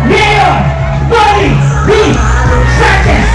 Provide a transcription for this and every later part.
Mayor Bonnie B. Sanchez.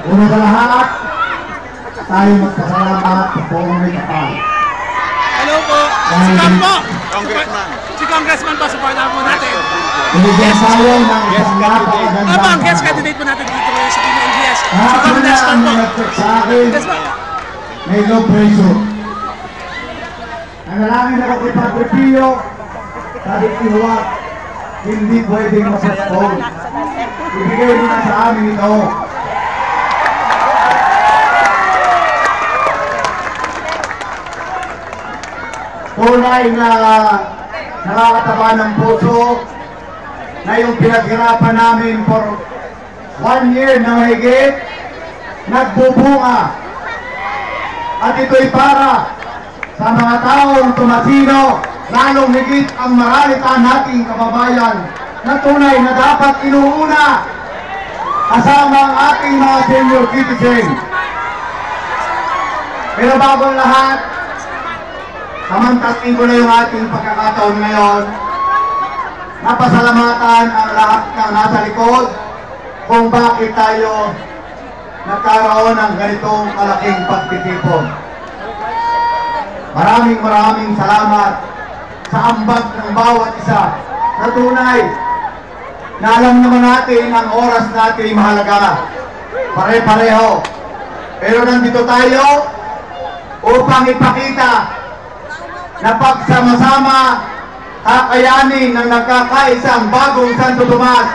Una sa lahat, tayo magpasalamat sa buong may kapal. Hello po! Si Kang po! Si Congressman po, supportahan po natin. Binigyan tayo ng isang napakagandang Ang guest candidate po natin dito ngayon sa PNGS. Si Ako na Congressman ang po. nag-check sa akin, Yes po. may low pressure. Ang lalangin ako kay Padre Pio, sabi ko, hindi pwedeng mapostpone. Ibigay mo na sa amin ito. Tunay na nakakataba ng puso na yung pinaghirapan namin for 1 year na mahigit, nagbubunga. At ito'y para sa mga taong Tomasino, lalong higit ang maralitan nating kababayan na tunay na dapat inuuna kasama ang ating mga senior citizen. Pero bago ang lahat, samantasin ko na yung ating pagkakataon ngayon. Napasalamatan ang lahat ng nasa likod kung bakit tayo nagkaroon ng ganitong malaking pagtitipon. Maraming salamat sa ambag ng bawat isa na tunay na alam naman natin ang oras natin mahalaga. Pare-pareho. Pero nandito tayo upang ipakita na pagsama-sama kakayanin ng nagkakaisang bagong Santo Tomas.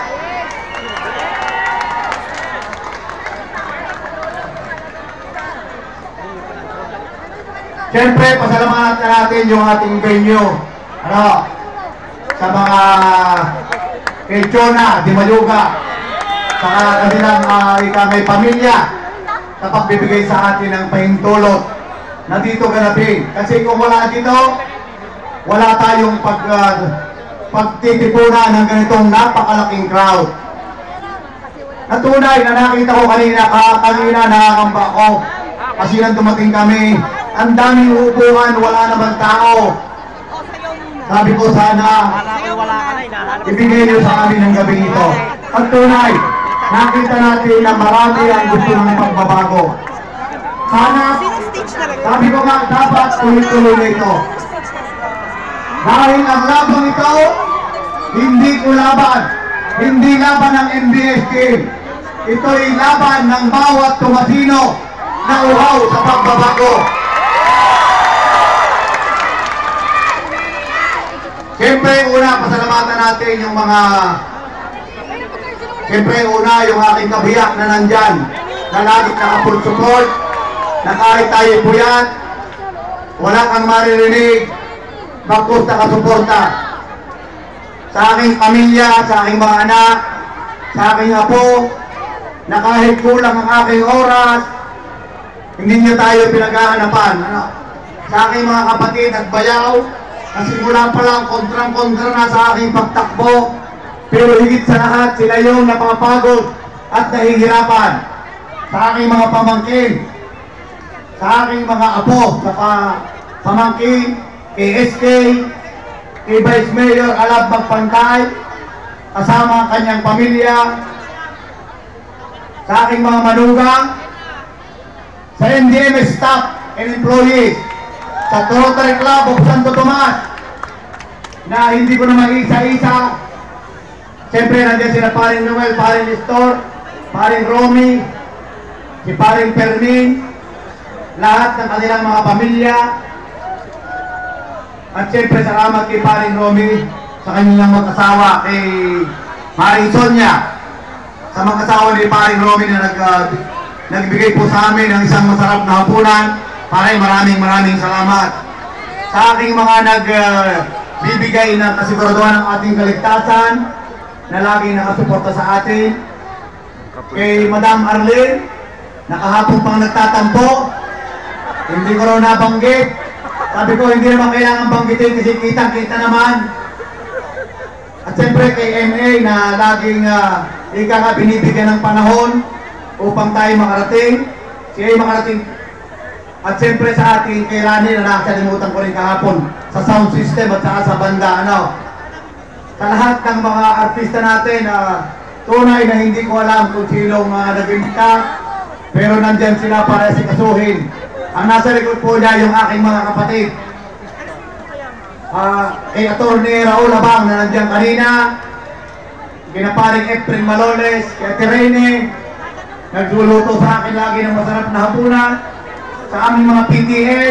Siyempre, pasalamatan natin yung ating venue. Sa mga kay Chona, Di Maluga, sa kanilang may pamilya na pagbibigay sa atin ng pahintulot na dito ganapin. Kasi kung wala dito, wala tayong pagtitipunan ng ganitong napakalaking crowd. Natunay na nakita ko kanina nakakamba ko. Kasi nang dumating kami, ang daming upuan, wala naman tao. Sabi ko sana, ibigay niyo sa amin ng gabi ito. At tunay, nakita natin na marami ang gusto ng pagbabago. Sana, sabi ko nga, dapat tuloy-tuloy na ito. Dahil ang laban ito, hindi ko laban. Hindi laban ng MBS team. Ito'y laban ng bawat Tomasino na uhaw sa pagbabago. Siyempre, una, pasalamatan natin yung mga... Siyempre, una, yung aking kabiyak na nandyan, na lagi naka-full support, na kahit tayo puyat, wala kang maririnig, bagkus nakasuporta. Sa aking pamilya, sa aking mga anak, sa aking apo, na kahit kulang ang aking oras, hindi nyo tayo pinag-aanapan. Sa aking mga kapatid at bayaw, na simula pa lang kontrang-kontra na sa aking pagtakbo, pero higit sa lahat sila yung napapagod at nahihirapan. Sa aking mga pamangkin, sa aking mga apo, sa pamangkin, kay SK, kay Vice Mayor Alab Magpantay, kasama ang kanyang pamilya, sa aking mga manugang, sa NDMS staff and employees, sa Rotary Club of Santo Tomas, na hindi ko na mag-isa-isa. Siyempre, nandiyan sila paring Noel, paring Nestor, paring Romy, si paring Fermin, lahat ng kanilang mga pamilya. At siyempre, salamat kay paring Romy sa kanilang mag-asawa, kay paring Sonia, sa mag-asawa ni paring Romy na nagbigay po sa amin ng isang masarap na hapunan. Paring maraming salamat sa aking mga nagbibigay ng kasiguraduhan ng ating kaligtasan na laging nakasuporta sa atin. Kay Madam Arlene, nakahapon pang nagtatampo, hindi ko raw nabanggit. Sabi ko hindi naman kailangan banggitin kasi kitang-kita naman. At siyempre kay MA na laging binibigyan ng panahon upang tayo makarating. Siya ay makarating. At siyempre sa ating kay Rani na nakalimutan ko rin kahapon sa sound system at saka sa banda. Sa lahat ng mga artista natin, tunay na hindi ko alam kung sinong nag-imbita, pero nandyan sila para sikasuhin. Ang nasa likod po niya yung aking mga kapatid. Kay Atty. Raul Abang na nandyan kanina, kinaparing Efren Maloles, kay Tirene, nagluluto sa akin lagi ng masarap na hapunan. Sa aming mga PTA,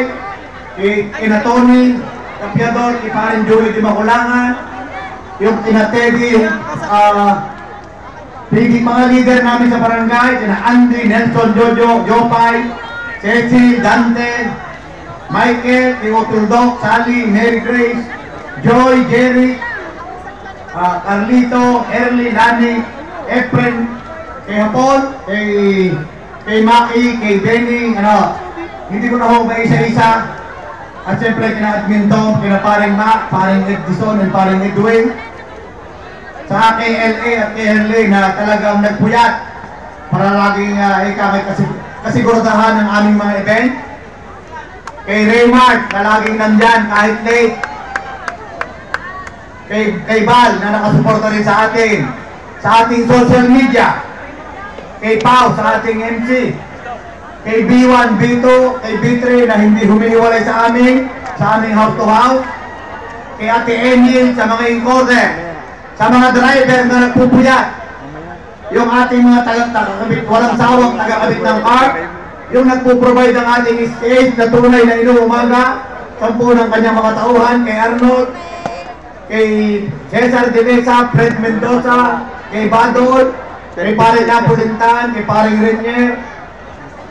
kay Tony Capiador, kay paring Joey Di Makulangan, yung Teddy, yung mga leader namin sa barangay, sina Andy, Nelson, Jojo, Jopay, Ceci, Dante, Michael, Teotuldok, Sally, Mary Grace, Joy, Jerry, Carlito, Erly, Lani, Efren, kay Hapon, kay Maki, kay Benny, hindi ko na ho ba isa-isa. At siyempre kina Admin Tom, kina paring Mac, paring Edison, and paring Edwin. Sa kay LA at kay Herley na talagang nagpuyat para laging may kasiguraduhan ng aming mga event. Kay Raymart na laging nandyan kahit late. Kay Val na nakasuporta rin sa atin. Sa ating social media. Kay Pau sa ating MC. Kay B1, B2, kay B3 na hindi humihiwalay sa aming house to house. Kay Ate Emil sa mga encoder. Sa mga driver na nagpupuyat. Yung ating mga taga-kabit, walang sawang taga-kabit ng car. Yung nagpo-provide ng ating stage na tunay na inuumaga. 10 ng kanyang mga tauhan. Kay Arnold, kay Cesar De Mesa, Fred Mendoza, kay Badol, kay Paring Napolintan, kay Paring Renier,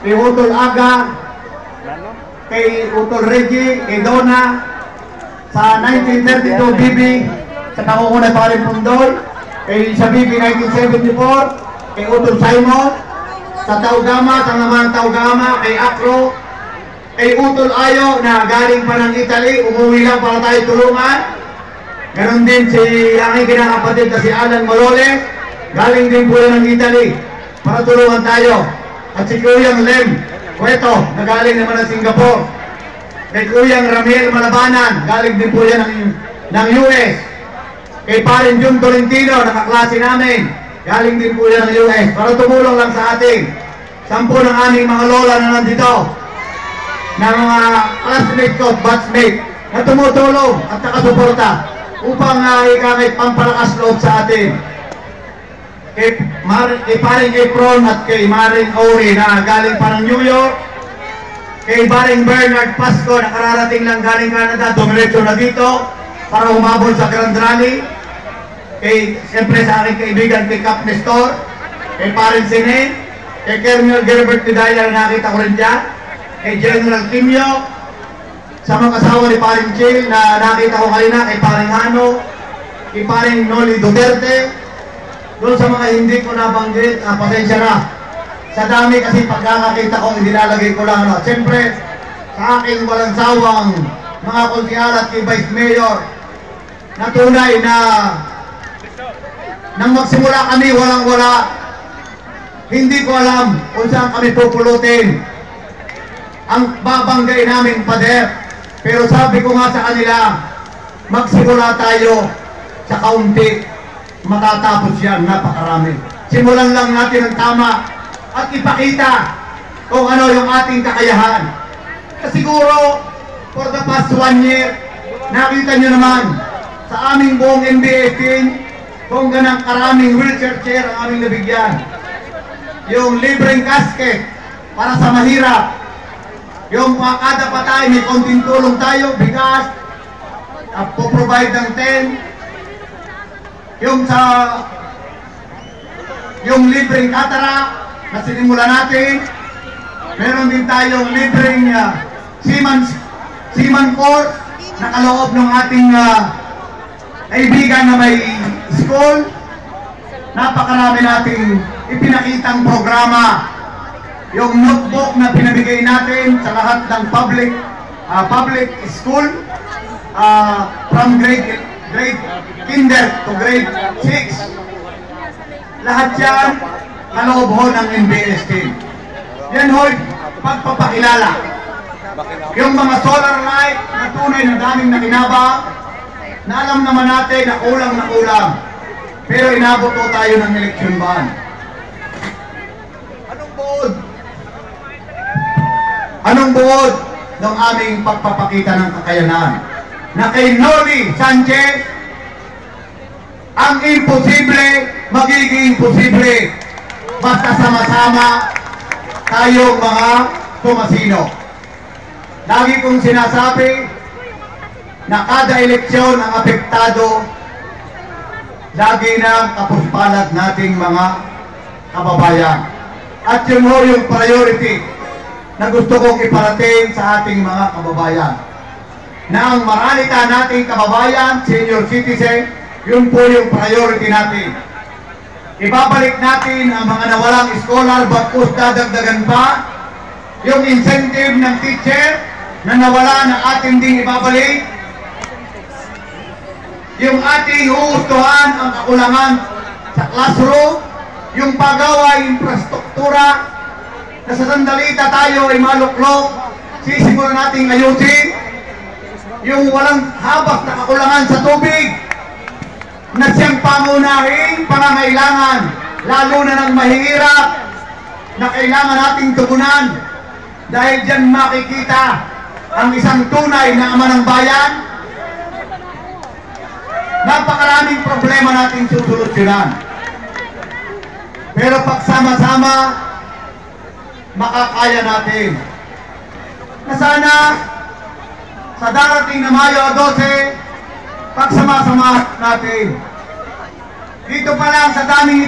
kay Utol Aga, kay Utol Reggie, kay Donna, sa 1932 Bibi, sa Pangunguna Paring Pundoy, kay sa Bibi 1974, kay Utol Simon, sa Taugama, sa naman Taugama, kay Akro, kay Utol Ayo na galing pa ng Italy, umuwi lang para tayo tulungan. Ganon din si aking kinakapatid na si Alan Maloles, galing din po yan ng Italy para tulungan tayo. At si Kuyang Lem Cueto, na galing naman ng Singapore. Kay Kuyang Ramiel Malabanan, galing din po yan ng US. Kay Parin Jun Tolentino, nakaklase namin, galing din po yan ng US. Para tumulong lang sa ating 10 ng aming mga lola na nandito, na mga classmate ko, batchmate, na tumutulong at nakasuporta upang ikamit pampalakas loob sa atin. Kay Paring Efron at kay Maring Ori na galing pa ng New York. Kay Paring Bernard Pasco na kararating lang galing Canada, dumiretso na dito para humabol sa Grand Rally. Siyempre sa aking kaibigan kay Cap Nestor, kay Paring Sine, kay Colonel Gilbert Tidaya na nakita ko rin dyan, kay General Kimyo, sa mga asawa ni Paring Chill na nakita ko kanina, kay Paring Hano, kay Paring Noli Duterte. Doon sa mga hindi ko nabanggit, pasensya na. Sa dami kasi pagkakakita ko, nilalagay ko lang. Siyempre, sa aking walang sawang mga konsyal at kay Vice Mayor, na tunay na nang magsimula kami walang-wala, hindi ko alam kung saan kami pupulutin ang babanggay namin pader. Pero sabi ko nga sa kanila, magsimula tayo sa kaunti. Matatapos yan, napakarami. Simulan lang natin ang tama at ipakita kung ano yung ating kakayahan. Siguro, for the past 1 year, nakita nyo naman sa aming buong NBA team kung ganang karaming wheelchair chair ang aming nabigyan. Yung libreng casket para sa mahirap. Yung kada patay may konting tulong tayo, bigas, po-provide ng tent. Yung libreng cataract na sinimula natin. Meron din tayong libreng seaman course na kaloob ng ating kaibigan na may school. Napakarami nating ipinakitang programa. Yung notebook na pinabigay natin sa lahat ng public school from grade kinder to grade 6. Lahat yan kaloob ho ng NBS team. Yan ho, pagpapakilala. Yung mga solar light na tunay na daming nakinabang, na alam naman natin na kulang na kulang. Pero inabot po tayo ng election ban. Anong buod ng aming pagpapakita ng kakayanan? Na kay Noli Sanchez, ang imposible magiging posible basta sama-sama tayong mga Tomasino. Lagi kong sinasabi na kada eleksyon ang apektado lagi ng kapuspalad nating mga kababayan. At yun ho yung priority na gusto kong iparating sa ating mga kababayan. Na ang maralita nating kababayan, senior citizen, yun po yung priority natin. Ibabalik natin ang mga nawalang scholar, bagkus dadagdagan pa. Yung incentive ng teacher na nawala na ating ding ibabalik. Yung ating uustuhan ang kakulangan sa classroom. Yung paggawa, infrastruktura, na sa sandalita tayo ay maluklok, sisimulan nating ayusin. Yung walang habas na kakulangan sa tubig, na siyang pangunahing pangangailangan, lalo na ng mahihirap, na kailangan nating tugunan. Dahil dyan makikita ang isang tunay na ama ng bayan. Napakaraming problema nating susolusyonan. Pero pagsama-sama, makakaya natin. Na sana, sa darating na Mayo 12, pagsama-sama natin. Dito pa lang sa daming